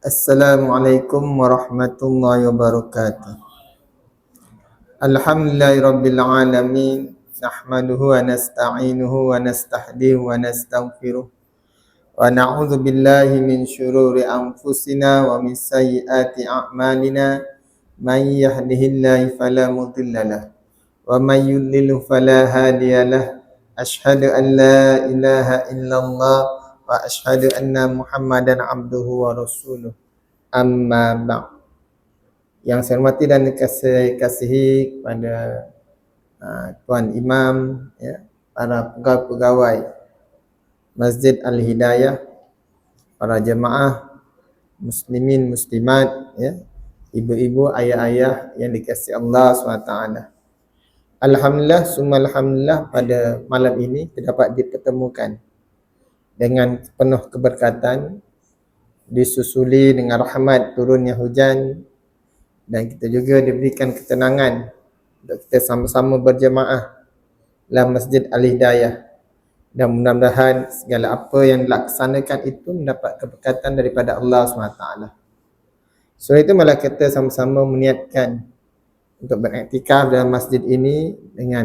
Assalamualaikum warahmatullahi wabarakatuh. Alhamdulillahirabbil alamin. Nahmaduhu wa nasta'inuhu wa nastahdihi wa nastaghfiruh. Wa na'udzu billahi min syururi anfusina wa min sayyiati a'malina. Man yahdihillahu fala mudilla lahu wa man yudlil fala hadiya lahu. Asyhadu an la ilaha illallah wa asyhadu anna Muhammadan abduhu wa rasuluh. Amma ba'd. Yang saya hormati dan kasihi kepada Tuan Imam, ya, para pegawai Masjid Al-Hidayah, para jemaah muslimin muslimat, ya, ibu-ibu, ayah-ayah yang dikasihi Allah SWT. Alhamdulillah, summa alhamdulillah, pada malam ini terdapat dipertemukan dengan penuh keberkatan, disusuli dengan rahmat turunnya hujan, dan kita juga diberikan ketenangan untuk kita sama-sama berjemaah dalam Masjid Al-Hidayah. Dan mudah-mudahan segala apa yang dilaksanakan itu mendapat keberkatan daripada Allah SWT. So itu malah kita sama-sama meniatkan untuk beriktikaf dalam masjid ini dengan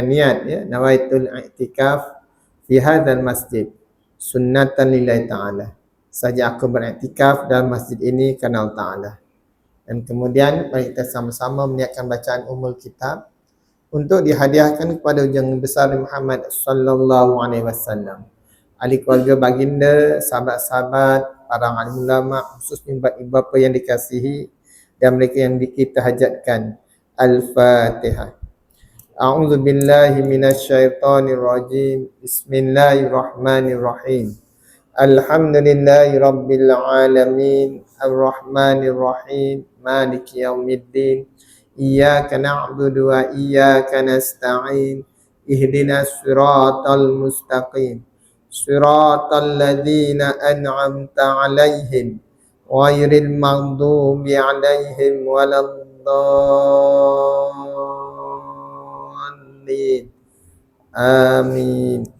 niat, ya, nawaitul iktikaf fi hadzal masjid sunnatan lillahi ta'ala. Saja aku beriktikaf dalam masjid ini kerana Allah Ta'ala. Dan kemudian mari kita sama-sama meniatkan bacaan Ummul Kitab untuk dihadiahkan kepada junjungan besar Muhammad sallallahu alaihi wasallam, ahli keluarga baginda, sahabat-sahabat, para alim ulama, khususnya ibu bapa yang dikasihi dan mereka yang kita hajatkan. Al-Fatihah. A'udzu billahi minasyaitonir rajim. Bismillahirrahmanirrahim. Alhamdulillahi rabbil alamin. Ar-Rahmanir Rahim. Maliki yaumiddin. Iyyaka na'budu wa iyyaka nasta'in. Ihdinas siratal mustaqim. Siratal ladzina an'amta 'alaihim ghairil maghdubi 'alaihim waladdallin. Amin.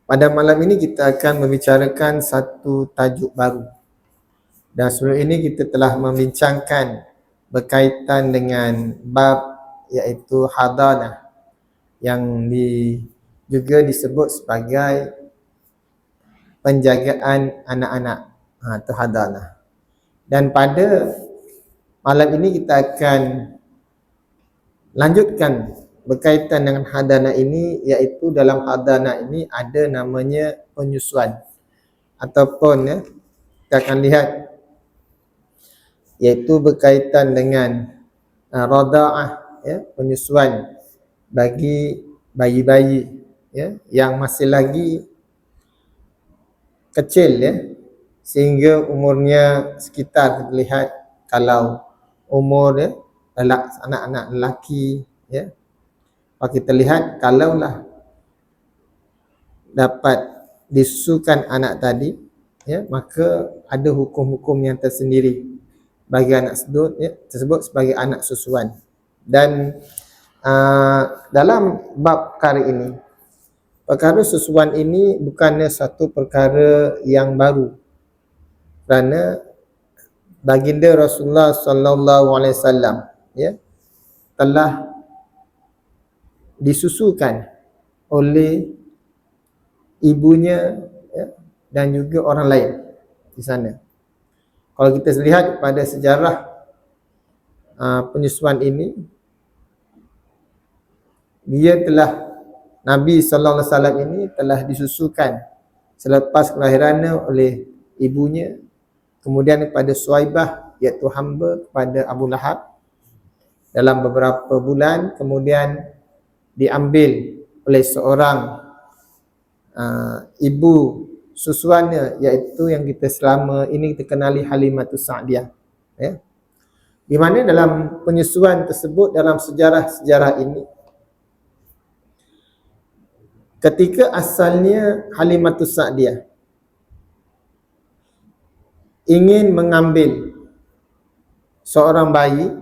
Pada malam ini kita akan membicarakan satu tajuk baru. Dan sebelum ini kita telah membincangkan berkaitan dengan bab iaitu hadanah, yang juga disebut sebagai penjagaan anak-anak, atau hadanah. Dan pada malam ini kita akan lanjutkan berkaitan dengan hadanah ini, iaitu dalam hadanah ini ada namanya penyusuan, ataupun, ya, kita akan lihat iaitu berkaitan dengan rada'ah, ya, penyusuan bagi bayi-bayi, ya, yang masih lagi kecil, ya, sehingga umurnya sekitar, kita lihat kalau umur, ya, anak-anak lelaki, ya, kalau kita lihat kalaulah dapat disusukan anak tadi, ya, maka ada hukum-hukum yang tersendiri bagi anak tersebut sebagai anak susuan. Dan dalam bab perkara ini, perkara susuan ini bukannya satu perkara yang baru, kerana baginda Rasulullah sallallahu alaihi wasallam, ya, telah disusukan oleh ibunya, ya, dan juga orang lain di sana. Kalau kita lihat pada sejarah penyusuan ini, Nabi sallallahu alaihi wasallam ini telah disusukan selepas kelahirannya oleh ibunya, kemudian kepada Suwaibah, iaitu hamba kepada Abu Lahab, dalam beberapa bulan, kemudian diambil oleh seorang ibu susuannya, iaitu yang kita selama ini kita kenali Halimatus Sa'diyah, ya. Di mana dalam penyusuan tersebut, dalam sejarah-sejarah ini, ketika asalnya Halimatus Sa'diyah ingin mengambil seorang bayi,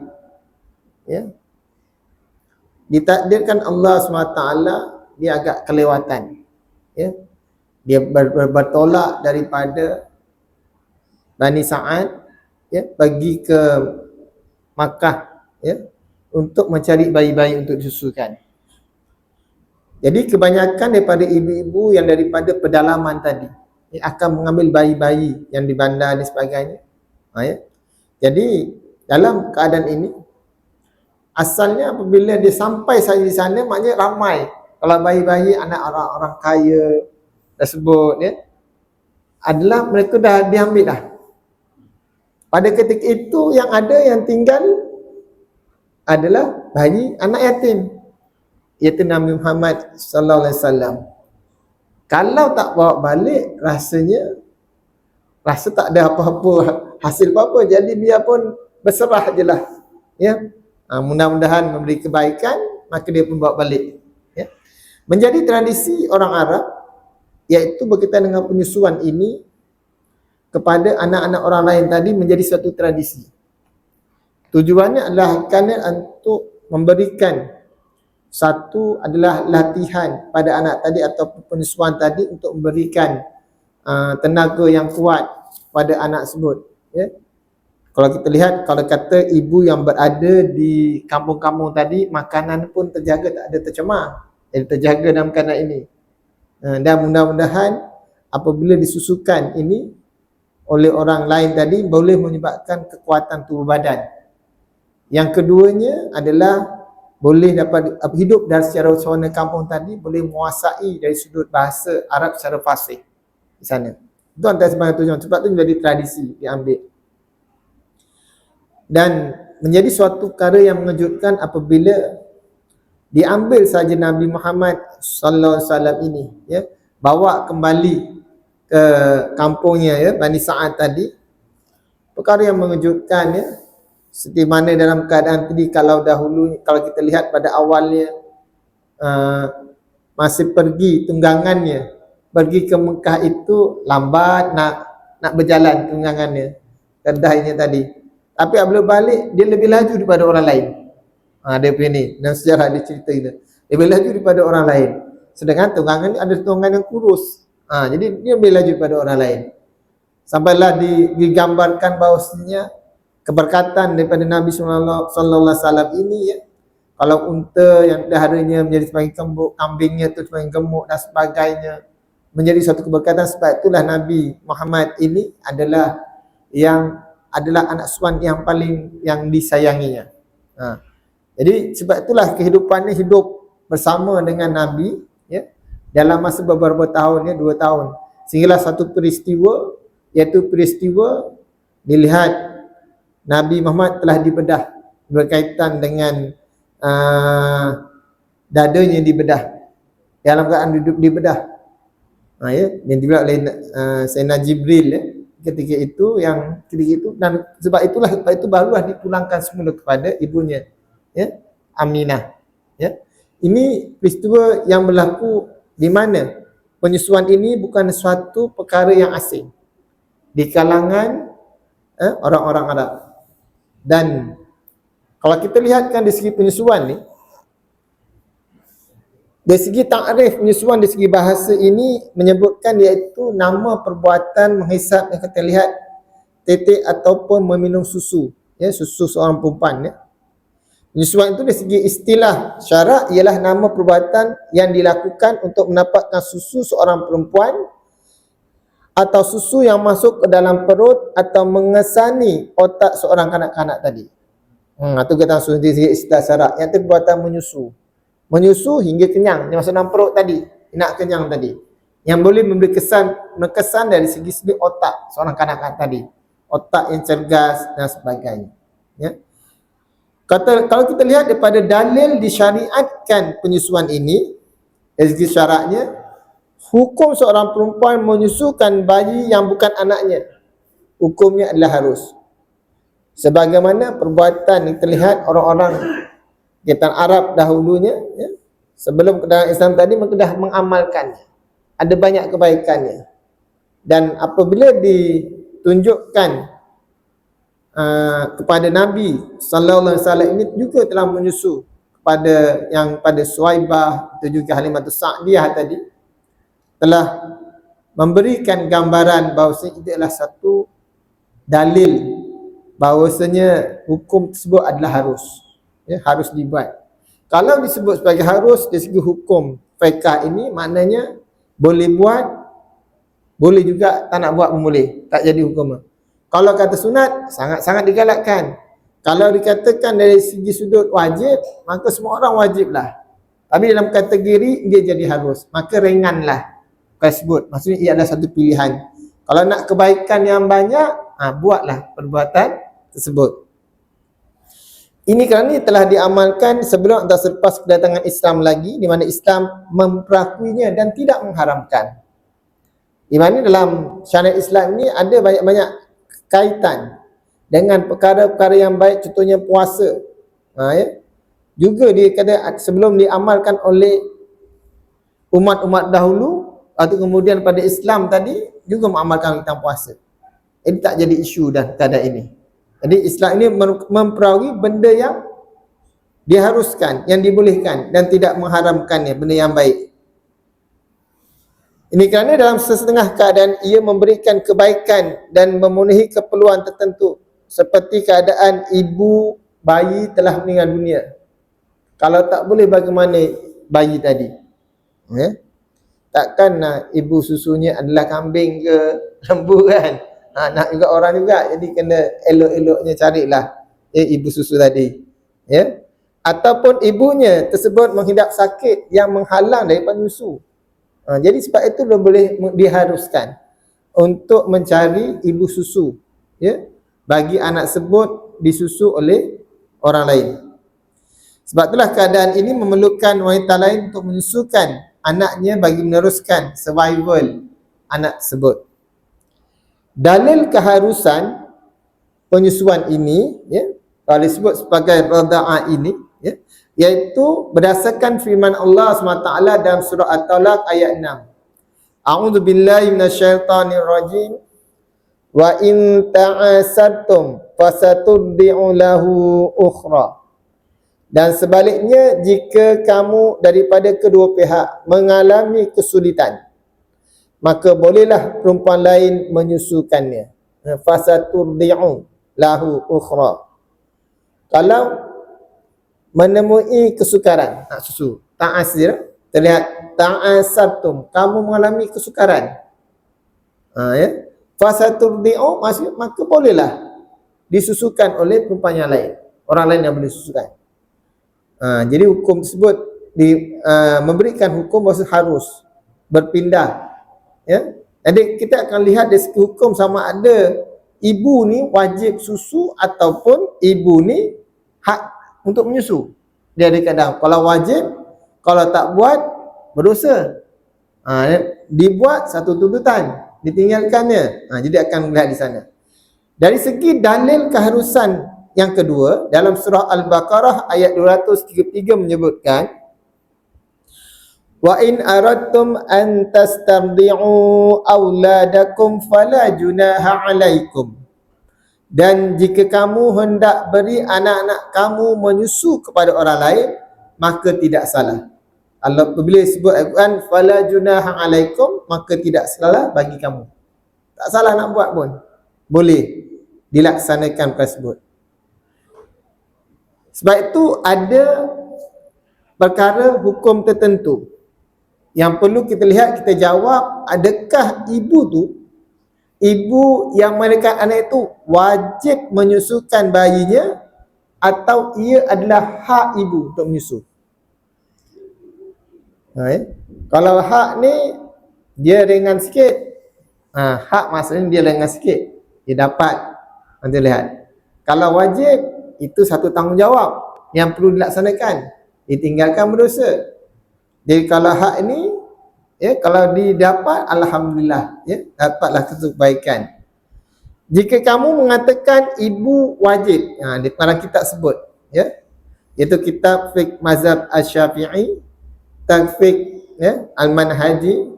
ya, ditakdirkan Allah SWT dia agak kelewatan, ya. Dia bertolak daripada Bani Sa'ad, ya, pergi ke Makkah, ya, untuk mencari bayi-bayi untuk disusukan. Jadi kebanyakan daripada ibu-ibu yang daripada pedalaman tadi, ya, akan mengambil bayi-bayi yang di bandar dan sebagainya. Ya. Jadi dalam keadaan ini, asalnya apabila dia sampai saja di sana, maknanya ramai. Kalau bayi-bayi anak orang-orang kaya tersebut, ya, adalah mereka dah diambil dah. Pada ketika itu yang ada yang tinggal adalah bayi anak yatim, iaitu Nabi Muhammad sallallahu alaihi wasallam. Kalau tak bawa balik, rasa tak ada apa-apa hasil apa-apa, jadi biar pun berserah je lah, ya. Mudah-mudahan memberi kebaikan, maka dia pun bawa balik, ya. Menjadi tradisi orang Arab, iaitu berkaitan dengan penyusuan ini kepada anak-anak orang lain tadi, menjadi suatu tradisi. Tujuannya adalah kerana untuk memberikan satu adalah latihan pada anak tadi atau penyusuan tadi untuk memberikan tenaga yang kuat pada anak tersebut, ya. Kalau kita lihat, kalau kata ibu yang berada di kampung-kampung tadi, makanan pun terjaga, tak ada tercemar, jadi terjaga dalam keadaan ini. Dan mudah-mudahan apabila disusukan ini oleh orang lain tadi, boleh menyebabkan kekuatan tubuh badan. Yang keduanya adalah boleh dapat hidup dari secara suasana kampung tadi, boleh menguasai dari sudut bahasa Arab secara fasih di sana. Itu antara sebagai tujuan. Sebab itu menjadi tradisi diambil. Dan menjadi suatu perkara yang mengejutkan apabila diambil saja Nabi Muhammad sallallahu alaihi wasallam ini, ya, bawa kembali ke kampungnya, ya, Bani Sa'ad tadi. Perkara yang mengejutkan, ya. Seperti mana dalam keadaan tadi, kalau dahulu, kalau kita lihat pada awalnya masih pergi tunggangannya, pergi ke Mekah itu lambat nak berjalan tunggangannya, kedainya tadi. Tapi apabila balik, dia lebih laju daripada orang lain. Dia punya ni, dalam sejarah dia cerita itu, lebih laju daripada orang lain. Sedangkan tunggangan ada tunggangan yang kurus, jadi dia lebih laju daripada orang lain. Sampailah digambarkan bahawasanya keberkatan daripada Nabi sallallahu alaihi wasallam ini, ya, kalau unta yang peliharanya menjadi sebagai kambingnya tu sebagai gemuk dan sebagainya, menjadi satu keberkatan. Sebab itulah Nabi Muhammad ini adalah anak suan yang paling yang disayanginya. Jadi sebab itulah kehidupannya hidup bersama dengan Nabi, ya, dalam masa beberapa tahun, ya, 2 tahun, sehinggalah satu peristiwa, iaitu peristiwa dilihat Nabi Muhammad telah dibedah berkaitan dengan dadanya dibedah, dalam keadaan dibedah, ya, yang dibedah oleh Sayyidina Jibril, ya, ketika itu, dan sebab itu barulah dipulangkan semula kepada ibunya, ya, Aminah, ya. Ini peristiwa yang berlaku di mana penyusuan ini bukan suatu perkara yang asing di kalangan orang-orang Arab. Dan kalau kita lihatkan dari segi penyusuan ni, dari segi takrif penyusuan, dari segi bahasa ini menyebutkan iaitu nama perbuatan menghisap, yang kita lihat tetek ataupun meminum susu, ya, susu seorang perempuan, ya. Penyusuan itu dari segi istilah syarak ialah nama perbuatan yang dilakukan untuk mendapatkan susu seorang perempuan atau susu yang masuk ke dalam perut atau mengesani otak seorang kanak-kanak tadi. Itu kita susu dari segi istilah syarak. Yang itu perbuatan menyusu hingga kenyang, yang masuk dalam perut tadi, nak kenyang tadi, yang boleh memberi kesan dari segi otak seorang kanak-kanak tadi, otak yang cergas dan sebagainya, ya. Kalau kita lihat daripada dalil disyariatkan penyusuan ini, dari segi syaraknya, hukum seorang perempuan menyusukan bayi yang bukan anaknya, hukumnya adalah harus. Sebagaimana perbuatan yang terlihat orang-orang kita Arab dahulunya, ya, sebelum kedatangan Islam tadi, mereka dah mengamalkannya, ada banyak kebaikannya. Dan apabila ditunjukkan kepada Nabi sallallahu alaihi wasallam ini juga telah menyusu pada Suwaibah, itu juga Halimatus Sa'diyah tadi telah memberikan gambaran bahawasanya itu adalah satu dalil bahawasanya hukum tersebut adalah harus, harus dibuat. Kalau disebut sebagai harus dari segi hukum fiqh ini, maknanya boleh buat, boleh juga tak nak buat pun boleh, tak jadi hukum. Kalau kata sunat, sangat-sangat digalakkan. Kalau dikatakan dari segi sudut wajib, maka semua orang wajiblah. Tapi dalam kategori dia jadi harus, maka ringanlah tersebut. Maksudnya ia adalah satu pilihan. Kalau nak kebaikan yang banyak, buatlah perbuatan tersebut. Ini kerana telah diamalkan sebelum atau selepas kedatangan Islam lagi, di mana Islam memperakuinya dan tidak mengharamkan. Di mana dalam syariat Islam ini ada banyak-banyak kaitan dengan perkara-perkara yang baik, contohnya puasa. Juga dia kata sebelum diamalkan oleh umat-umat dahulu atau kemudian pada Islam tadi juga mengamalkan tentang puasa. Jadi tak jadi isu dah keadaan ini. Jadi Islam ini memperawi benda yang diharuskan, yang dibolehkan dan tidak mengharamkannya, benda yang baik. Ini kerana dalam sesetengah keadaan ia memberikan kebaikan dan memenuhi keperluan tertentu, seperti keadaan ibu bayi telah meninggal dunia. Kalau tak boleh, bagaimana bayi tadi? Takkan ibu susunya adalah kambing ke lembu kan? Nak juga orang juga, jadi kena elok-eloknya carilah ibu susu tadi. Ataupun ibunya tersebut menghidap sakit yang menghalang daripada susu. Jadi sebab itu boleh diharuskan untuk mencari ibu susu, bagi anak tersebut disusu oleh orang lain. Sebab itulah keadaan ini memerlukan wanita lain untuk menyusukan anaknya bagi meneruskan survival anak tersebut. Dalil keharusan penyusuan ini, kalau disebut sebagai radha'ah ini, iaitu berdasarkan firman Allah SWT dalam surah At-Talaq ayat 6. A'udzu billahi minasyaitonir rajim. Wa in ta'asartum fasaturdi'u lahu ukhra. Dan sebaliknya, jika kamu daripada kedua pihak mengalami kesulitan, maka bolehlah perempuan lain menyusukannya. Fasaturdi'u lahu ukhra. Kalau menemui kesukaran nak susu, ta'asir, terlihat ta'asartum, kamu mengalami kesukaran, fasaturdi'u, maksudnya maka bolehlah disusukan oleh perempuan yang lain, orang lain yang boleh susukan. Jadi hukum tersebut memberikan hukum bahawa harus berpindah. Jadi kita akan lihat dari segi hukum sama ada ibu ni wajib susu ataupun ibu ni hak untuk menyusu. Dia ada kadang kalau wajib, kalau tak buat berdosa. Dibuat satu tuntutan, ditinggalkannya. Jadi akan melihat di sana. Dari segi dalil keharusan yang kedua, dalam surah Al-Baqarah ayat 233 menyebutkan, wa in aradtum an tastardi'u auladakum fala junaha 'alaikum. Dan jika kamu hendak beri anak-anak kamu menyusu kepada orang lain, maka tidak salah. Allah apabila sebut Al-Quran fala junaha 'alaikum, maka tidak salah bagi kamu. Tak salah nak buat pun, boleh dilaksanakan tersebut. Sebab itu ada perkara hukum tertentu yang perlu kita lihat, kita jawab, adakah ibu tu, ibu yang melahirkan anak itu wajib menyusukan bayinya atau ia adalah hak ibu untuk menyusu. Kalau hak ni dia ringan sikit, hak maksudnya dia ringan sikit, dia dapat. Nanti lihat. Kalau wajib, itu satu tanggungjawab yang perlu dilaksanakan, ditinggalkan berdosa. Jadi kalau hak ini, kalau didapat, alhamdulillah, dapatlah kebaikan. Jika kamu mengatakan ibu wajib, di dalam kitab sebut, iaitu kitab fiqh mazhab Asy-Syafi'i, fiqh Al-Manhaji,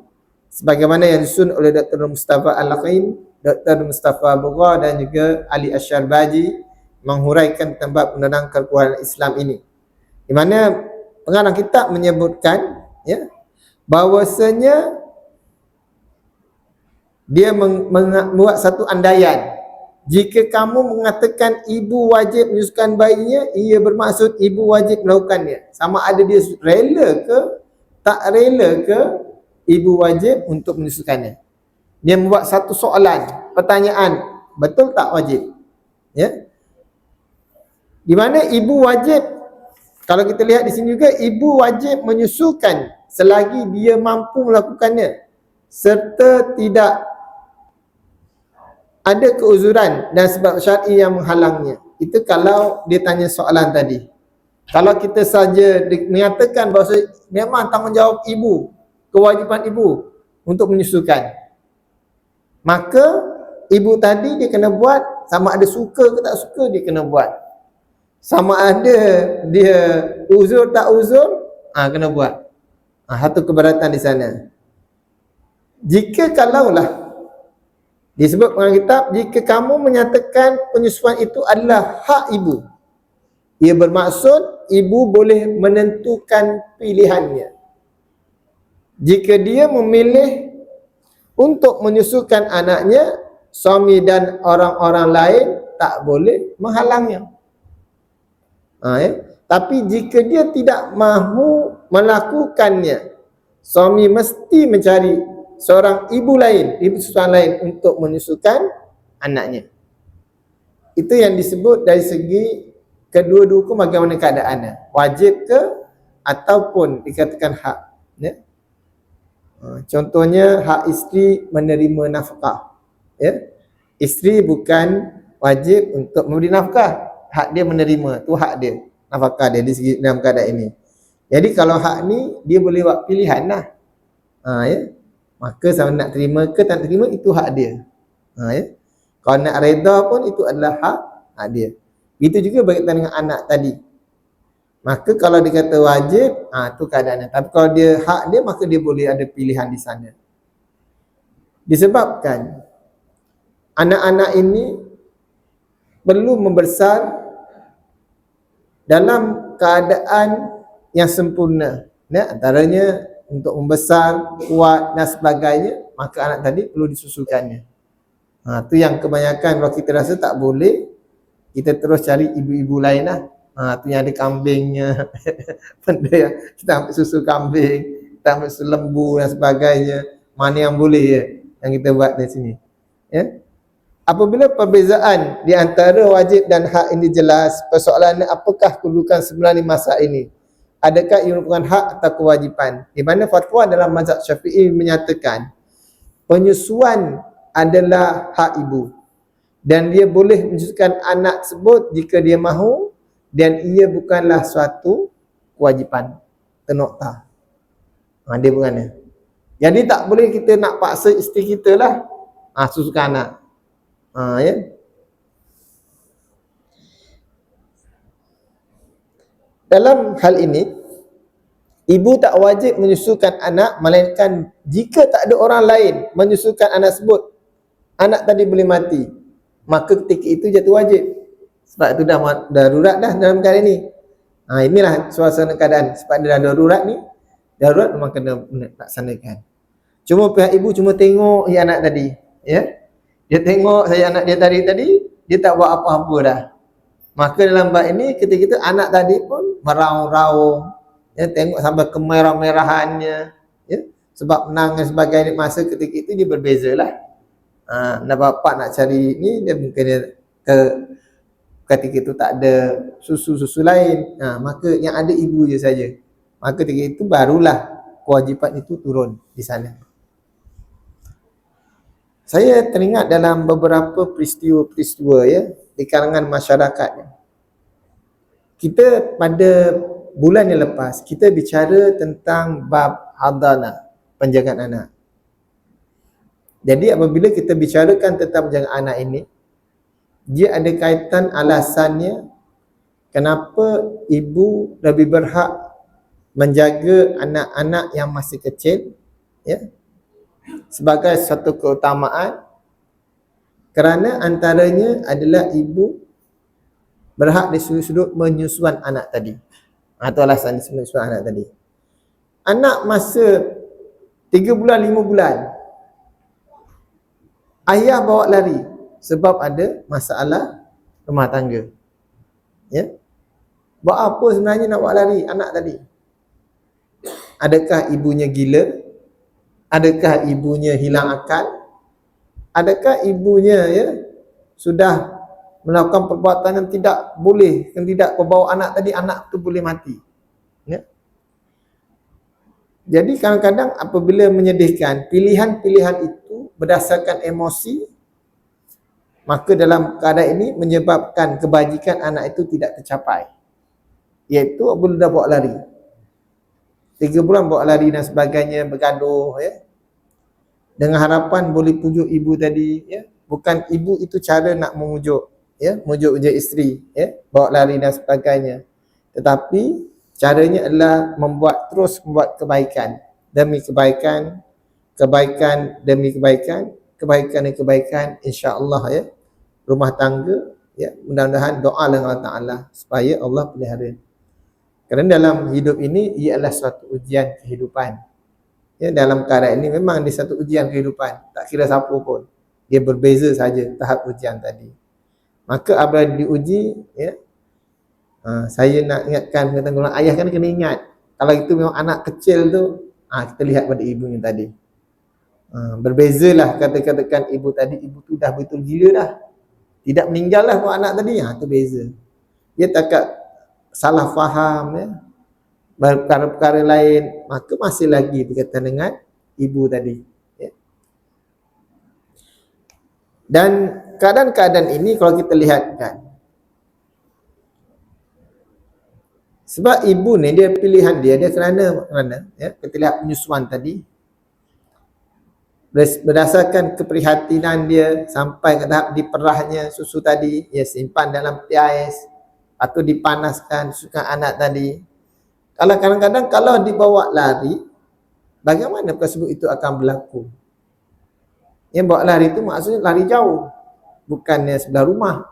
sebagaimana yang disusun oleh Dr. Mustafa Al-Qain, Dr. Mustafa Bugha dan juga Ali Asy-Syarbaji, menghuraikan tentang bab menerangkan keluaran Islam ini. Di mana pengarang kitab menyebutkan ya bahawasanya dia membuat satu andaian. Jika kamu mengatakan ibu wajib menyusukan bayinya, ia bermaksud ibu wajib melakukannya. Sama ada dia rela ke tak rela ke, ibu wajib untuk menyusukannya. Dia membuat satu soalan, pertanyaan, betul tak wajib? Ya. Di mana ibu wajib, kalau kita lihat di sini juga, ibu wajib menyusukan selagi dia mampu melakukannya serta tidak ada keuzuran dan sebab syar'i yang menghalangnya. Itu kalau dia tanya soalan tadi. Kalau kita saja menyatakan bahawa memang tanggungjawab ibu, kewajipan ibu untuk menyusukan, maka ibu tadi dia kena buat, sama ada suka ke tak suka dia kena buat. Sama ada dia uzur tak uzur, kena buat. Satu keberatan di sana. Jika kalaulah disebut dalam kitab, jika kamu menyatakan penyusuan itu adalah hak ibu, ia bermaksud ibu boleh menentukan pilihannya. Jika dia memilih untuk menyusukan anaknya, suami dan orang-orang lain tak boleh menghalangnya. Tapi jika dia tidak mahu melakukannya, suami mesti mencari seorang ibu lain, ibu susuan lain untuk menyusukan anaknya. Itu yang disebut dari segi kedua-dua hukum bagaimana keadaannya, wajib ke ataupun dikatakan hak. Ya? Contohnya hak isteri menerima nafkah. Ya? Isteri bukan wajib untuk memberi nafkah, hak dia menerima, tu hak dia, nafkah dia di segi dalam keadaan ini. Jadi kalau hak ni dia boleh buat pilihan lah. Ya? Maka sama nak terima ke tak terima, itu hak dia. Ya? Kalau nak reda pun itu adalah hak dia. Begitu juga berkaitan dengan anak tadi. Maka kalau dia kata wajib, tu keadaannya. Tapi kalau dia hak dia, maka dia boleh ada pilihan di sana. Disebabkan anak-anak ini perlu membesar dalam keadaan yang sempurna. Ya, antaranya untuk membesar, kuat dan sebagainya, maka anak tadi perlu disusukannya. Tu yang kebanyakan kalau kita rasa tak boleh, kita terus cari ibu-ibu lain lah. Tu yang ada kambingnya. Benda yang kita ambil susu kambing, kita ambil susu lembu dan sebagainya. Mana yang boleh ya, yang kita buat di sini. Ya. Apabila perbezaan di antara wajib dan hak ini jelas, persoalannya apakah kedudukan sebenarnya masa ini? Adakah ia merupakan hak atau kewajipan? Di mana fatwa dalam mazhab Syafi'i menyatakan penyusuan adalah hak ibu dan dia boleh menyusukan anak tersebut jika dia mahu dan ia bukanlah suatu kewajipan. Tenokta. Dia bukannya. Jadi tak boleh kita nak paksa isteri kita lah susukan anak. Ya. Dalam hal ini, ibu tak wajib menyusukan anak, melainkan jika tak ada orang lain menyusukan anak tersebut, anak tadi boleh mati, maka ketika itu jatuh wajib. Sebab itu dah darurat dah dalam keadaan ini. Inilah suasana keadaan. Sebab dia dah darurat ni, darurat memang kena laksanakan. Cuma pihak ibu cuma tengok anak tadi, ya. Dia tengok saya anak dia tadi, dia tak buat apa-apa dah. Maka dalam bab ini ketika itu anak tadi pun meraung-raung, ya, tengok sampai kemerah-merahannya, ya, sebab menang dan sebagainya. Masa ketika itu dia berbezalah. Nak bapak nak cari ni, dia mungkin dia ketika itu tak ada susu-susu lain, maka yang ada ibu je saja. Maka ketika itu barulah kewajipan itu turun di sana. Saya teringat dalam beberapa peristiwa-peristiwa ya di kalangan masyarakat. Kita pada bulan yang lepas kita bicara tentang bab hadana, penjagaan anak. Jadi apabila kita bicarakan tentang penjagaan anak ini, dia ada kaitan alasannya kenapa ibu lebih berhak menjaga anak-anak yang masih kecil, ya, sebagai satu keutamaan, kerana antaranya adalah ibu berhak di sudut menyusuan anak tadi. Itu alasan disebut anak tadi. Anak masa 3 bulan, 5 bulan, ayah bawa lari sebab ada masalah rumah tangga. Ya. Buat apa sebenarnya nak bawa lari anak tadi? Adakah ibunya gila? Adakah ibunya hilang akal? Adakah ibunya sudah melakukan perbuatan yang tidak boleh, yang tidak membawa anak tadi, anak tu boleh mati. Ya. Jadi kadang-kadang apabila menyedihkan, pilihan-pilihan itu berdasarkan emosi, maka dalam keadaan ini menyebabkan kebajikan anak itu tidak tercapai. Iaitu apabila dah bawa lari. 3 bulan bawa lari dan sebagainya, bergaduh, dengan harapan boleh pujuk ibu tadi, bukan ibu itu cara nak memujuk, mujuk isteri, bawa lari dan sebagainya. Tetapi caranya adalah terus membuat kebaikan demi kebaikan, kebaikan demi kebaikan, kebaikan demi kebaikan, insya-Allah rumah tangga, mudah-mudahan doa dengan Allah Taala supaya Allah pelihara. Kerana dalam hidup ini ia adalah suatu ujian kehidupan. Dalam keadaan ini memang dia satu ujian kehidupan, tak kira siapa pun. Dia berbeza saja tahap ujian tadi. Maka apabila diuji, saya nak ingatkan kata ayah kan kena ingat. Kalau itu memang anak kecil tu, kita lihat pada ibunya tadi. Berbezalah katakan ibu tadi, ibu tu dah betul gila dah. Tidak meninggal lah buat anak tadi, itu beza. Dia takkan salah faham, perkara-perkara lain, maka masih lagi berkaitan dengan ibu tadi. Dan keadaan-keadaan ini kalau kita lihatkan, sebab ibu ni dia pilihan dia kerana kita lihat penyusuan tadi, berdasarkan keprihatinan dia sampai ke tahap diperahnya susu tadi, simpan dalam peti ais atau dipanaskan susukan anak tadi. Kalau kadang-kadang kalau dibawa lari, bagaimana tersebut itu akan berlaku? Yang bawa lari itu maksudnya lari jauh, bukannya sebelah rumah.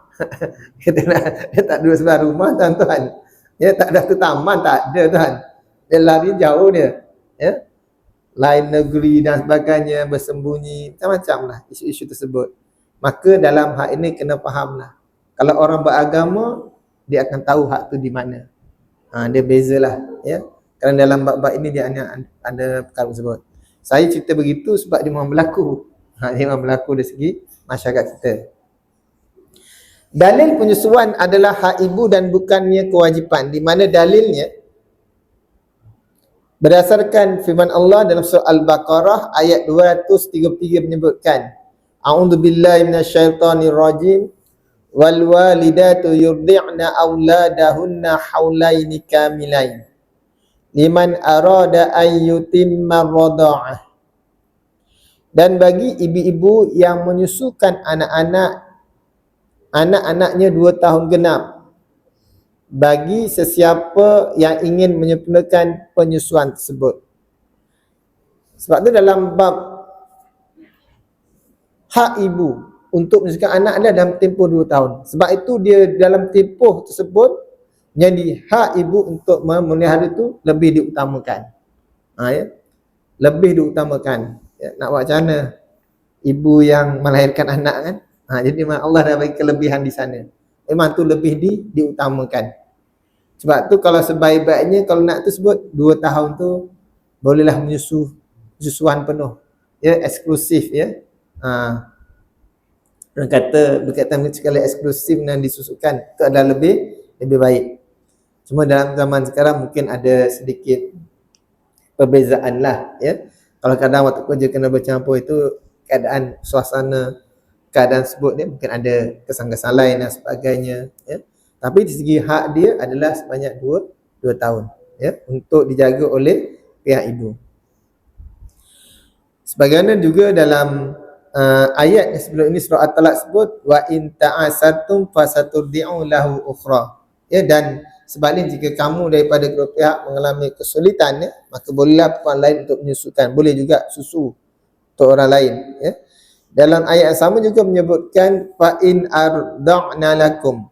Dia tak duduk sebelah rumah, tuan-tuan. Tak ada tu taman, tak ada, tuan. Dia lari jauh dia. Lain negeri dan sebagainya, bersembunyi, macam-macam lah isu-isu tersebut. Maka dalam hak ini kena fahamlah. Kalau orang beragama, dia akan tahu hak tu di mana. Dia bezalah, kerana dalam bab-bab ini dia ada perkara tersebut. Saya cerita begitu sebab dia memang berlaku. Dia memang berlaku dari segi masyarakat kita. Dalil penyusuan adalah hak ibu dan bukannya kewajipan. Di mana dalilnya berdasarkan firman Allah dalam surah Al-Baqarah ayat 233 menyebutkan, A'udzubillahi minasyaitonirrajim, wal walidatu yurdi'na auladahunna haulaini kamilain liman arada an yutimma radha'ah. Dan bagi ibu-ibu yang menyusukan anak-anaknya 2 tahun genap, bagi sesiapa yang ingin menyempurnakan penyusuan tersebut. Sebab tu dalam bab hak ibu untuk menyusukan anak anda dalam tempoh 2 tahun. Sebab itu dia dalam tempoh tersebut, jadi hak ibu untuk memelihara itu lebih diutamakan. Lebih diutamakan. Nak buat macam mana? Ibu yang melahirkan anak kan? Jadi memang Allah dah bagi kelebihan di sana. Memang tu lebih diutamakan. Sebab tu kalau sebaik-baiknya kalau nak tu sebut 2 tahun tu bolehlah susuan penuh. Eksklusif orang kata berkaitan sekali eksklusif dan disusukan, itu adalah lebih baik. Cuma dalam zaman sekarang mungkin ada sedikit perbezaan lah. Kalau kadang waktu kerja kena bercampur itu keadaan suasana, keadaan sebut dia mungkin ada kesan-kesan lain dan sebagainya. Tapi di segi hak dia adalah sebanyak 2 tahun untuk dijaga oleh pihak ibu. Sebagaimana juga dalam ayat sebelum ini surah At-Talaq sebut, wa in ta'asatum fasaturdi'u lahu ukhra. Dan sebaliknya jika kamu daripada kedua pihak mengalami kesulitan, maka bolehlah perempuan lain untuk menyusukan. Boleh juga susu untuk orang lain. Dalam ayat yang sama juga menyebutkan fa in arda'na lakum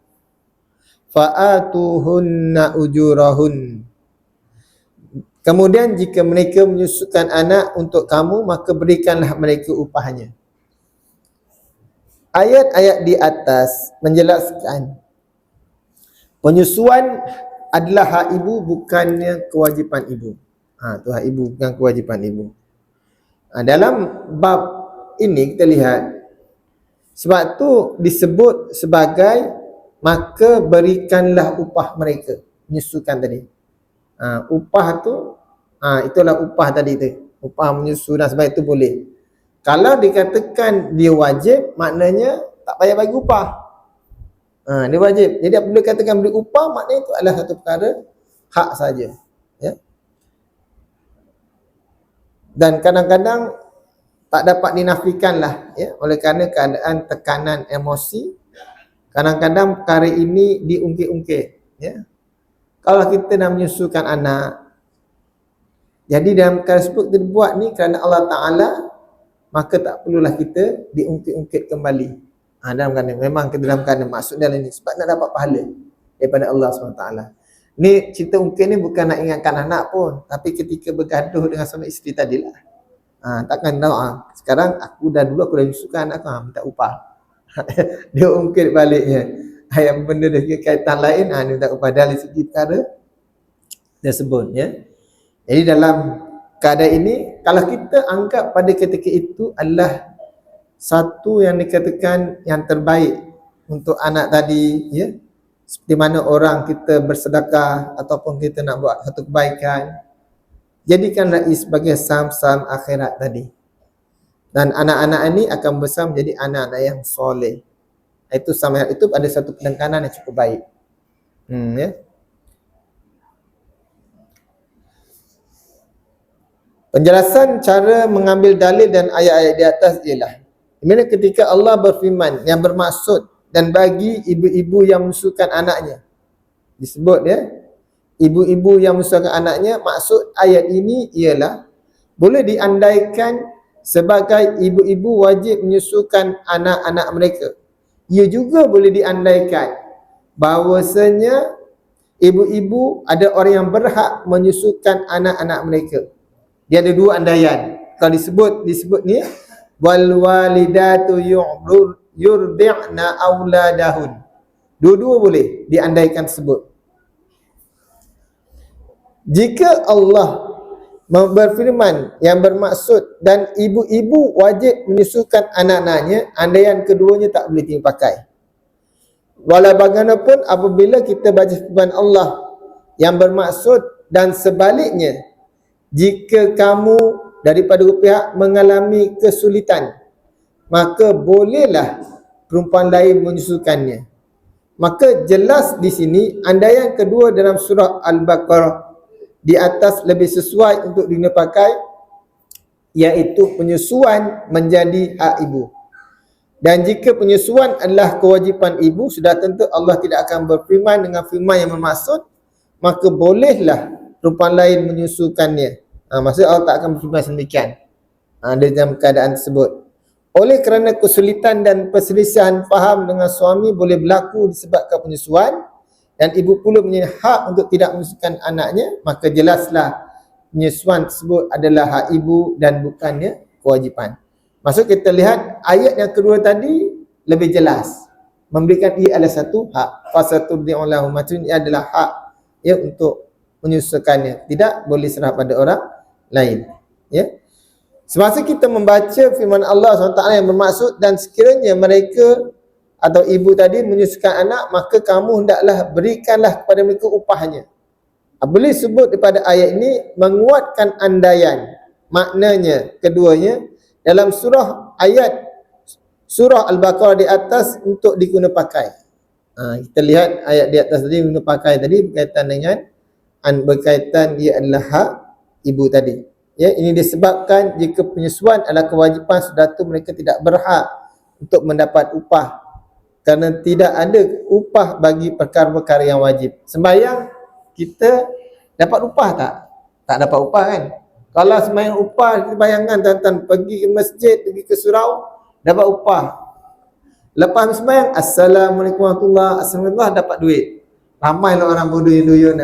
fa'atuhunna ujurahun. Kemudian jika mereka menyusukan anak untuk kamu, maka berikanlah mereka upahnya. Ayat-ayat di atas menjelaskan penyusuan adalah hak ibu, bukannya kewajipan ibu. Tu hak ibu, bukan kewajipan ibu. Dalam bab ini kita lihat, sebab tu disebut sebagai maka berikanlah upah mereka, menyusukan tadi. Upah tu, itulah upah tadi tu. Upah menyusu dan sebab itu boleh. Kalau dikatakan dia wajib, maknanya tak payah bagi upah. Dia wajib. Jadi apabila katakan beri upah, maknanya itu adalah satu perkara hak saja. Ya. Dan kadang-kadang tak dapat dinafikan lah, ya, oleh kerana keadaan tekanan emosi. Kadang-kadang perkara ini diungkit-ungkit, ya. Kalau kita nak menyusukan anak, jadi dalam perkara tersebut kita buat ni kerana Allah Ta'ala, maka tak perlulah kita diungkit-ungkit kembali. Dalam keadaan, memang dalam keadaan maksud dalam ini sebab nak dapat pahala daripada Allah SWT. Ni cerita ungkit ni bukan nak ingatkan anak pun, tapi ketika bergaduh dengan suami isteri tadilah. Takkan tahu, sekarang aku dah menyusukan anak aku, minta upah. Dia ungkit baliknya. Yang benda dengan kaitan lain, dia minta upah dari segi perkara tersebut, ya. Jadi dalam keadaan ini, kalau kita anggap pada ketika itu adalah satu yang dikatakan yang terbaik untuk anak tadi, ya, seperti mana orang kita bersedekah ataupun kita nak buat satu kebaikan, jadikanlah ia sebagai saham-saham akhirat tadi. Dan anak-anak ini akan besar menjadi anak-anak yang soleh. Itu sama, itu ada satu penekanan yang cukup baik. Ya. Penjelasan cara mengambil dalil dan ayat-ayat di atas ialah, dimana ketika Allah berfirman yang bermaksud dan bagi ibu-ibu yang menyusukan anaknya, disebut, ya, ibu-ibu yang menyusukan anaknya, maksud ayat ini ialah boleh diandaikan sebagai ibu-ibu wajib menyusukan anak-anak mereka. Ia juga boleh diandaikan bahawasanya ibu-ibu ada orang yang berhak menyusukan anak-anak mereka. Dia ada dua andaian. Kalau disebut ni, wal walidatu yurdi'na auladahun. Dua-dua boleh diandaikan tersebut. Jika Allah berfirman yang bermaksud dan ibu-ibu wajib menyusukan anak-anaknya, andaian keduanya tak boleh dipakai. Walau bagaimanapun apabila kita baca firman Allah yang bermaksud dan sebaliknya, jika kamu daripada pihak mengalami kesulitan, maka bolehlah perempuan lain menyusukannya. Maka jelas di sini andaian kedua dalam surah Al-Baqarah di atas lebih sesuai untuk digunakan pakai, iaitu penyusuan menjadi hak ibu. Dan jika penyusuan adalah kewajipan ibu, sudah tentu Allah tidak akan berfirman dengan firman yang bermaksud, maka bolehlah perempuan lain menyusukannya. Maksudnya Allah tak akan berfirman sedemikian dalam keadaan tersebut. Oleh kerana kesulitan dan perselisihan faham dengan suami boleh berlaku disebabkan penyusuan, dan ibu pula punya hak untuk tidak menyusukan anaknya, maka jelaslah penyusuan tersebut adalah hak ibu dan bukannya kewajipan. Maksud kita lihat ayat yang kedua tadi lebih jelas, memberikan ia adalah satu hak. Fasaturdi'u lahum, maksudnya ia adalah hak, ya, untuk menyusukannya, tidak boleh serah pada orang lain, ya. Semasa kita membaca firman Allah SWT yang bermaksud dan sekiranya mereka atau ibu tadi menyusukan anak, maka kamu hendaklah berikanlah kepada mereka upahnya. Boleh sebut daripada ayat ini menguatkan andaian, maknanya keduanya dalam surah Al-Baqarah di atas untuk diguna pakai. Kita lihat ayat di atas tadi guna pakai tadi berkaitan dia adalah hak ibu tadi. Ya, ini disebabkan jika penyusuan adalah kewajipan, sudah tu mereka tidak berhak untuk mendapat upah, kerana tidak ada upah bagi perkara-perkara yang wajib. Sembahyang kita dapat upah tak? Tak dapat upah kan? Kalau sembahyang upah, kita bayangkan tuan-tuan pergi ke masjid, pergi ke surau, dapat upah. Lepas sembahyang, Assalamualaikum warahmatullahi wabarakatuh, dapat duit. Ramailah orang berduyun-duyun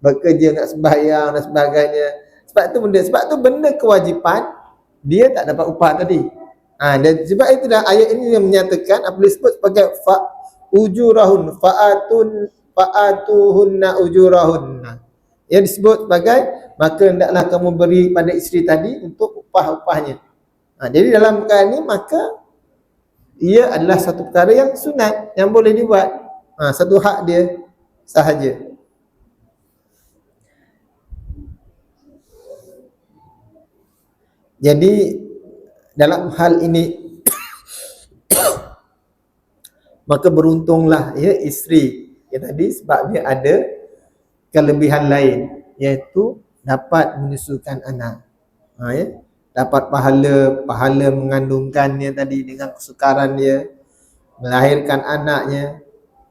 bekerja, nak sembahyang dan sebagainya. Sebab tu benda kewajipan dia tak dapat upah tadi. Dan sebab itu dah ayat ini yang menyatakan apa disebut sebagai ujurahun fa'atuhunna ujurahunna. Yang disebut sebagai maka hendaklah kamu beri pada isteri tadi untuk upah-upahnya. Jadi dalam perkara ini maka ia adalah satu perkara yang sunat, yang boleh dibuat. Satu hak dia sahaja. Jadi dalam hal ini maka beruntunglah isteri tadi sebab dia ada kelebihan lain, iaitu dapat menyusukan anak. Dapat pahala mengandungkannya tadi dengan kesukaran dia, melahirkan anaknya,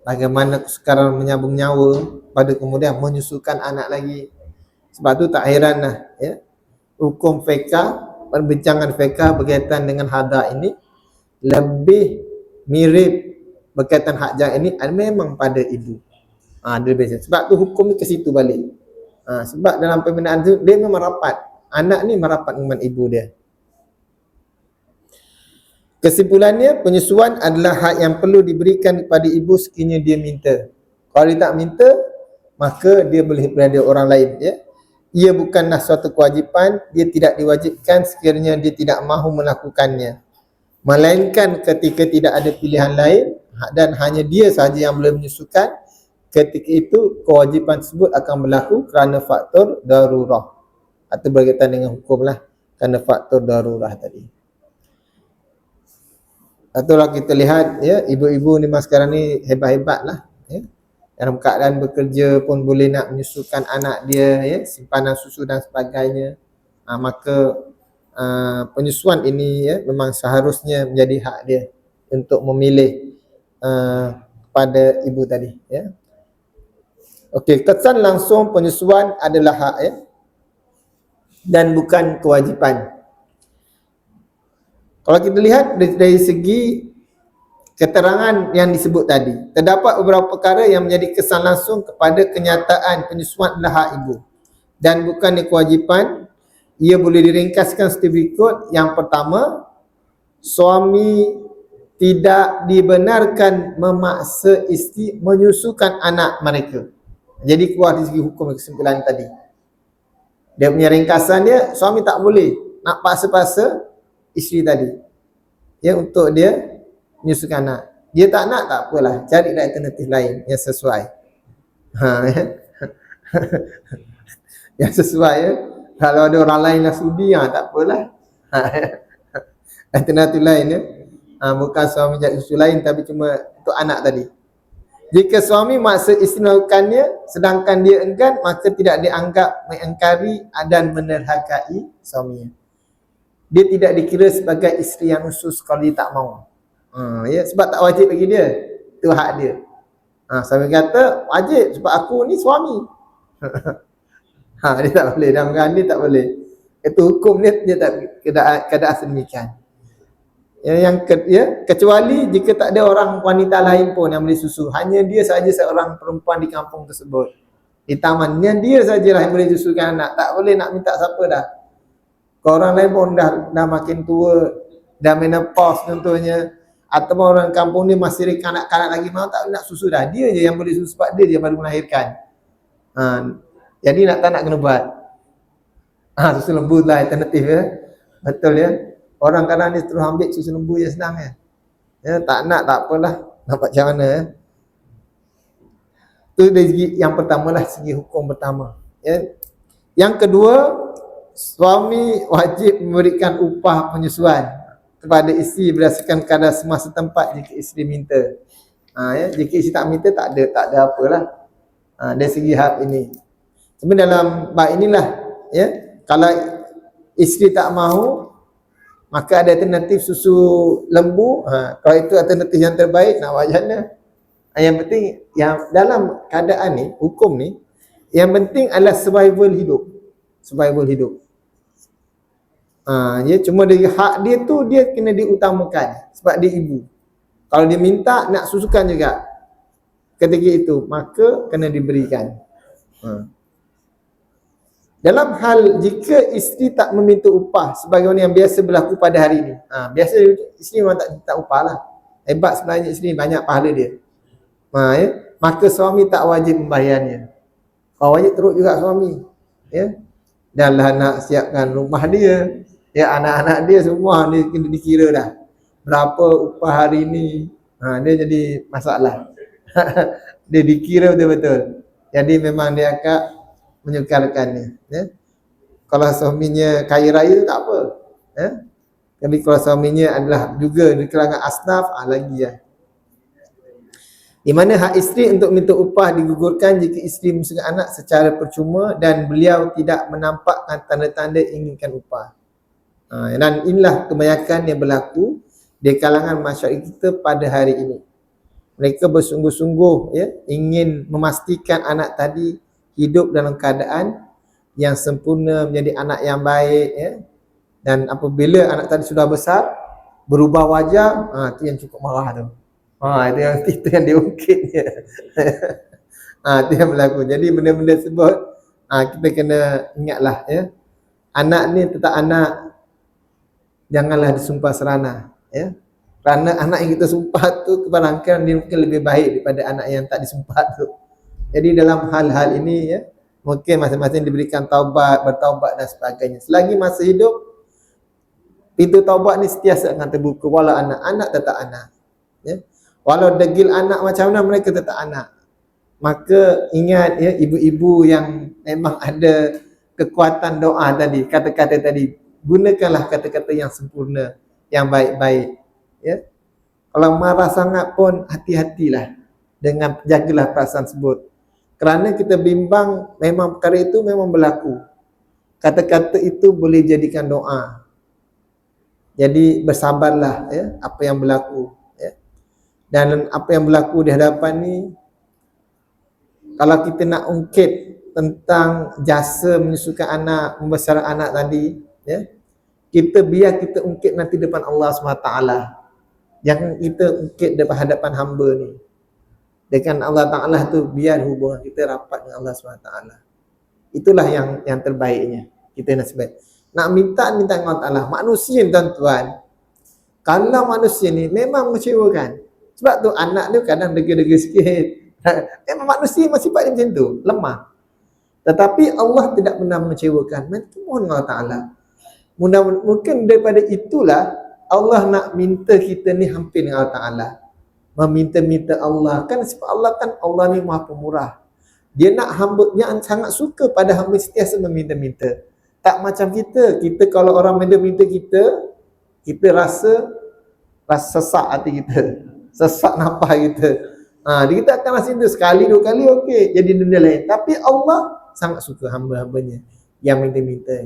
bagaimana kesukaran menyambung nyawa, pada kemudian menyusukan anak lagi. Sebab tu tak heranlah hukum fiqh, perbincangan fiqh berkaitan dengan hadar ini lebih mirip berkaitan hak jang ini memang pada ibu. Sebab tu hukum ni ke situ balik. Sebab dalam pembinaan tu dia memang rapat. Anak ni merapat dengan ibu dia. Kesimpulannya, penyusuan adalah hak yang perlu diberikan kepada ibu sekiranya dia minta. Kalau dia tak minta, maka dia boleh berada orang lain. Ia bukanlah suatu kewajipan, dia tidak diwajibkan sekiranya dia tidak mahu melakukannya. Melainkan ketika tidak ada pilihan lain dan hanya dia sahaja yang boleh menyusukan, ketika itu kewajipan tersebut akan berlaku kerana faktor darurah, atau berkaitan dengan hukum lah, kerana faktor darurah tadi. Itulah kita lihat ibu-ibu ni sekarang ni hebat-hebat lah. Dalam keadaan bekerja pun boleh nak menyusukan anak dia, simpanan susu dan sebagainya. Maka penyusuan ini memang seharusnya menjadi hak dia untuk memilih pada ibu tadi. Okey, kesan langsung penyusuan adalah hak dan bukan kewajipan. Kalau kita lihat dari segi keterangan yang disebut tadi, terdapat beberapa perkara yang menjadi kesan langsung kepada kenyataan penyusuan adalah hak ibu dan bukan kewajipan. Ia boleh diringkaskan seperti berikut. Yang pertama, suami tidak dibenarkan memaksa isteri menyusukan anak mereka. Jadi keluar dari segi hukum kesimpulan tadi. Dia punya ringkasan dia, suami tak boleh nak paksa-paksa isteri tadi untuk dia menyusukan anak. Dia tak nak, tak apalah, cari alternatif lain yang sesuai. Yang sesuai Kalau ada orang lain yang sudi, tak apalah. Alternatif lain bukan suami jadi susu lain, tapi cuma untuk anak tadi. Jika suami maksa isteri melakukannya sedangkan dia enggan, maka tidak dianggap mengingkari dan menerhakai suaminya. Dia tidak dikira sebagai isteri yang khusus kalau dia tak mau. Sebab tak wajib bagi dia. Itu hak dia. Suami kata wajib sebab aku ni suami. Dia tak boleh, dalam keadaan dia tak boleh. Itu hukum dia tak keadaan sedemikian. Kecuali jika tak ada orang wanita lain pun yang boleh susu, hanya dia saja seorang perempuan di kampung tersebut, di tamannya dia sajalah yang boleh susukan anak, tak boleh nak minta siapa dah. Kalau orang lain pun dah makin tua, dah menopause contohnya, atau orang kampung ni masih kanak-kanak lagi, mau tak nak susu dah, dia je yang boleh susu sebab dia je baru melahirkan. Jadi nak tak nak kena buat susu lembu lah alternatif betul Orang kadang ni terus ambil susu lembu je senang tak nak, tak apalah, nampak macam mana Itu dari segi yang pertama lah, segi hukum pertama. Yang kedua, suami wajib memberikan upah penyusuan kepada isteri berdasarkan kadar semasa tempat jika isteri minta. Jika isteri tak minta, tak ada apalah. Dari segi hak ini. Sebenarnya dalam bab inilah kalau isteri tak mahu, maka ada alternatif susu lembu. Kalau itu alternatif yang terbaik, nak buat macam mana? Yang penting yang dalam keadaan ni, hukum ni, yang penting adalah survival hidup. Survival hidup. Cuma dari hak dia tu dia kena diutamakan sebab dia ibu. Kalau dia minta nak susukan juga ketika itu, maka kena diberikan. Dalam hal jika isteri tak meminta upah sebagaimana yang biasa berlaku pada hari ini. Biasa isteri memang tak upah lah. Hebat sebenarnya isteri, banyak pahala dia. Ya? Maka suami tak wajib membayarnya. Kau wajib teruk juga suami. Ya? Dan lah nak siapkan rumah dia. Ya, anak-anak dia semua dia kena dikira dah. Berapa upah hari ini. Dia jadi masalah. Dia dikira betul-betul. Jadi memang dia akan menyukarkannya. Ya? Kalau suaminya kaya raya tak apa. Ya? Tapi kalau suaminya adalah juga di kalangan asnaf, lagi ya. Di mana hak isteri untuk minta upah digugurkan jika isteri menguruskan anak secara percuma dan beliau tidak menampakkan tanda-tanda inginkan upah. Dan inilah kebanyakan yang berlaku di kalangan masyarakat kita pada hari ini. Mereka bersungguh-sungguh ya, ingin memastikan anak tadi hidup dalam keadaan yang sempurna, menjadi anak yang baik ya. Dan apabila anak tadi sudah besar, berubah wajah, itu yang cukup marah tu. Itu yang diungkitnya. Itu yang berlaku. Jadi benda-benda sebut kita kena ingatlah ya. Anak ni tetap anak, janganlah disumpah serana ya. Kerana anak yang kita sumpah tu kebarangkalian dia mungkin lebih baik daripada anak yang tak disumpah tu. Jadi dalam hal-hal ini ya, mungkin masing-masing diberikan taubat, bertaubat dan sebagainya. Selagi masa hidup, pintu taubat ni sentiasa akan terbuka. Walau anak-anak tetap anak ya. Walau degil anak macam mana, mereka tetap anak. Maka ingat ya, ibu-ibu yang memang ada kekuatan doa tadi, kata-kata tadi, gunakanlah kata-kata yang sempurna, yang baik-baik ya. Kalau marah sangat pun hati-hatilah dengan jagalah perasaan tersebut. Kerana kita bimbang, memang perkara itu memang berlaku. Kata-kata itu boleh jadikan doa. Jadi bersabarlah ya, apa yang berlaku ya. Dan apa yang berlaku di hadapan ni, kalau kita nak ungkit tentang jasa menyusukan anak, membesarkan anak tadi ya, biar kita ungkit nanti depan Allah SWT. Jangan kita ungkit depan hadapan hamba ni. Dengan Allah Ta'ala tu, biar hubungan kita rapat dengan Allah SWT. Itulah yang terbaiknya. Kita nak sebut. Nak minta dengan Allah Ta'ala. Manusia ni tuan-tuan, kalau manusia ni memang mengecewakan. Sebab tu anak dia kadang dega-dega sikit. Memang manusia masih sifat dia macam tu, lemah. Tetapi Allah tidak pernah mengecewakan. Mohon Allah Ta'ala. Mungkin daripada itulah Allah nak minta kita ni hampir dengan Allah Ta'ala. Meminta-minta Allah. Kan sebab Allah kan, Allah ni Maha Pemurah. Dia nak hamba, dia sangat suka pada hamba sentiasa meminta-minta. Tak macam kita. Kita kalau orang minta-minta kita rasa sesak hati kita. Sesak nafas kita. Kita akan rasa itu sekali, dua kali okey, jadi benda lain. Tapi Allah sangat suka hamba-hambanya yang minta-minta.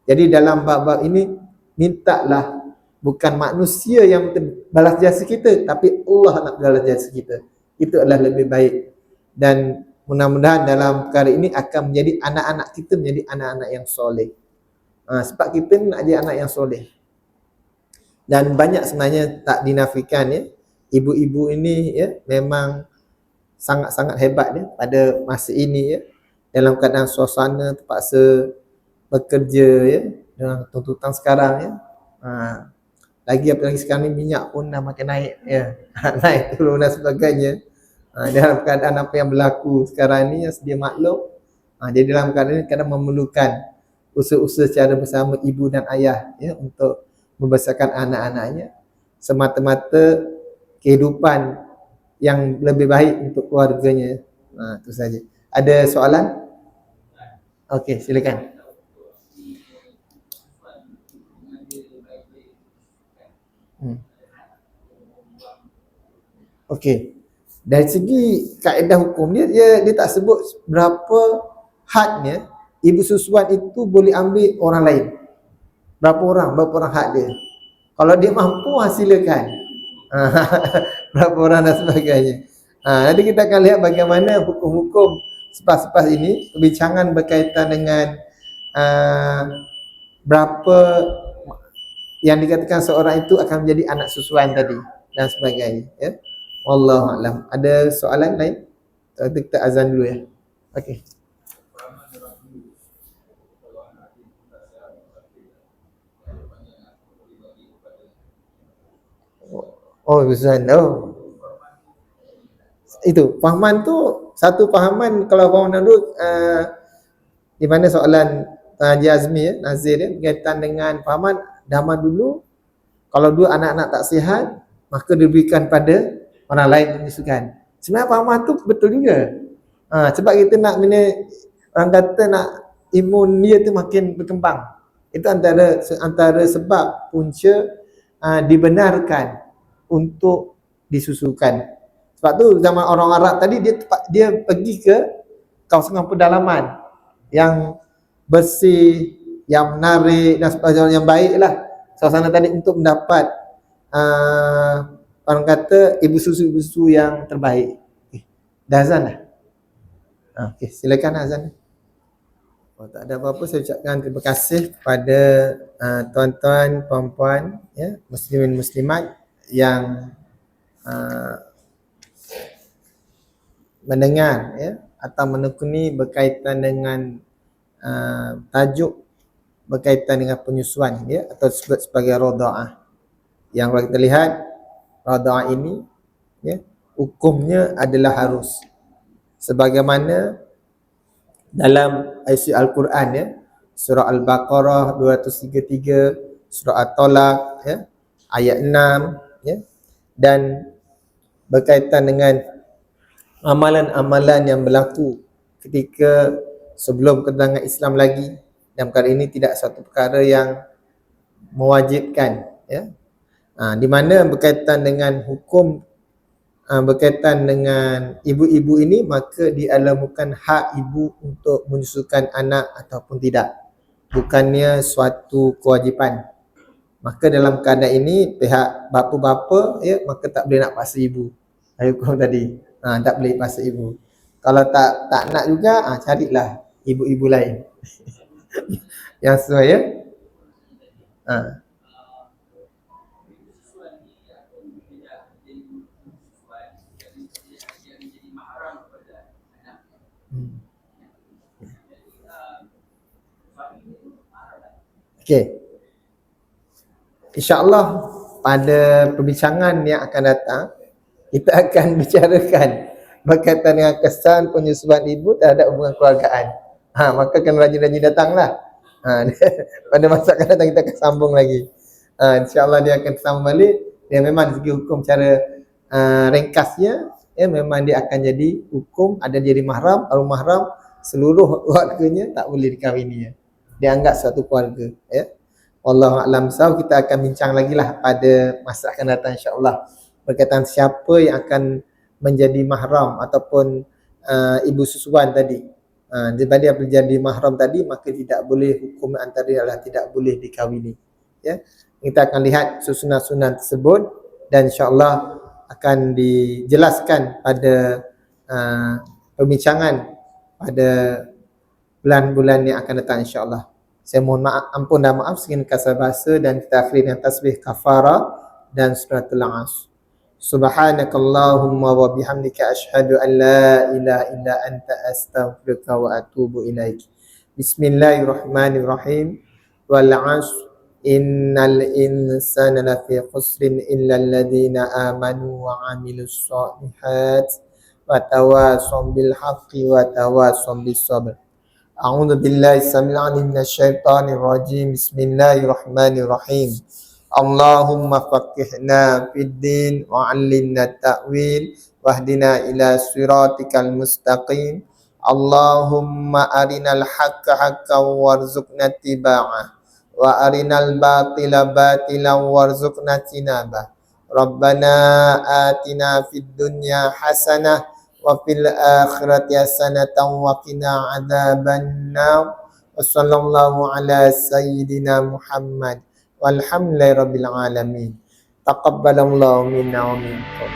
Jadi dalam bab-bab ini, mintalah. Bukan manusia yang balas jasa kita, tapi Allah nak balas jasa kita. Itu adalah lebih baik. Dan mudah-mudahan dalam perkara ini akan menjadi anak-anak kita menjadi anak-anak yang soleh. Sebab kita nak jadi anak yang soleh. Dan banyak sebenarnya tak dinafikan ya. Ibu-ibu ini ya memang sangat-sangat hebat ya pada masa ini ya. Dalam keadaan suasana terpaksa bekerja ya dengan tuntutan sekarang ya. Apalagi sekarang ni minyak pun dah makin naik ya. Naik turun dan sebagainya. Dalam keadaan apa yang berlaku sekarang ni yang sedia maklum. Jadi dalam keadaan ini kadang memerlukan usaha-usaha secara bersama ibu dan ayah ya untuk membesarkan anak-anaknya semata-mata kehidupan yang lebih baik untuk keluarganya. Itu saja. Ada soalan? Okey, silakan. Okey. Dari segi kaedah hukum dia tak sebut berapa hadnya ibu susuan itu boleh ambil orang lain. Berapa orang had dia. Kalau dia mampu silakan. Berapa orang dan sebagainya. Nanti kita akan lihat bagaimana hukum-hukum sepas-sepas ini, perbincangan berkaitan dengan berapa yang dikatakan seorang itu akan menjadi anak susuan tadi dan sebagainya ya. Wallahu a'lam. Ada soalan lain? Kita azan dulu ya. Okey. Oh, Ibu Susan. Oh. Itu fahaman tu satu fahaman. Kalau fahaman dulu di mana soalan Haji Azmi Nazir berkaitan dengan fahaman zaman dulu, kalau dua anak-anak tak sihat maka diberikan pada orang lain menyusukan. Sebenarnya fahaman tu betul juga. Sebab kita nak orang kata nak imun dia tu makin berkembang. Itu antara sebab punca dibenarkan untuk disusukan. Sebab tu zaman orang Arab tadi dia pergi ke kawasan pedalaman yang bersih, yang menarik dan sebagainya, yang baiklah suasana tadi untuk mendapat orang kata ibu susu yang terbaik. Dah azan dah? Okey, silakan azan. Oh, tak ada apa-apa, saya ucapkan terima kasih kepada tuan-tuan, puan-puan, ya, muslimin muslimat yang mendengar, ya, atau menekuni berkaitan dengan tajuk berkaitan dengan penyusuan, ya, atau disebut sebagai radha'ah. Yang kalau kita lihat radha'ah ini, ya, hukumnya adalah harus, sebagaimana dalam ayat Al-Quran, ya, surah Al-Baqarah 233, surah At-Talaq, ya, ayat 6, ya, dan berkaitan dengan amalan-amalan yang berlaku ketika sebelum kedatangan Islam lagi, dan perkara ini tidak satu perkara yang mewajibkan, ya. Di mana berkaitan dengan hukum berkaitan dengan ibu-ibu ini, maka dialamukan hak ibu untuk menyusukan anak ataupun tidak, bukannya suatu kewajipan. Maka dalam keadaan ini pihak bapa-bapa, ya, maka tak boleh nak paksa ibu. Hukum tadi tak boleh paksa ibu. Kalau tak nak juga, carilah ibu-ibu lain yang sesuai, ya. Okey. InsyaAllah pada perbincangan yang akan datang, kita akan bicarakan berkaitan dengan kesan penyusuan ibu terhadap hubungan keluargaan. Maka kena rajin-rajin datanglah. Pada masa akan datang kita akan sambung lagi. InsyaAllah dia akan sambung balik. Dia memang segi hukum cara ringkasnya, ya, memang dia akan jadi hukum ada jadi mahram, al-mahram, seluruh keluarganya tak boleh dikahwini, ya. Dianggap satu keluarga, ya. Wallahu a'lam bissawab. Kita akan bincang lagi lah pada masa akan datang insya-Allah berkaitan siapa yang akan menjadi mahram ataupun ibu susuan tadi. Daripada dia menjadi mahram tadi, maka tidak boleh, hukum antara adalah tidak boleh dikahwini, ya. Kita akan lihat susunan-susunan tersebut dan insya-Allah akan dijelaskan pada perbincangan pada bulan-bulan yang akan datang insya-Allah. Saya mohon maaf, ampun dan maaf segala kasar bahasa, dan kita akhiri dengan tasbih kafara dan suratul As. Subhanakallahumma wa bihamdika asyhadu an la ilaha illa anta astaghfiruka wa atubu ilaik. Bismillahirrahmanirrahim. Wal 'asr innal insana lafi khusrin illa alladhina amanu wa 'amilus shalihat wa tawasaw bil haqqi wa tawasaw bis sabr. A'udzu billahi samil 'alim minasy syaithanir rajim. Bismillahirrahmanirrahim. Allahumma faqihna fid din wa 'allimna ta'wil wahdina ila siratikal mustaqim. Allahumma arinal haqqa haqqan warzuqna ittiba'ah wa arinal batila batilan warzuqna tinabah. Rabbana atina fid dunya hasanah wa fil akhirati hasanatan wa qina adzabannar. Wa sallallahu ala sayyidina Muhammad walhamdulillahi rabbil alamin. Taqabbalallahu minna wa minkum.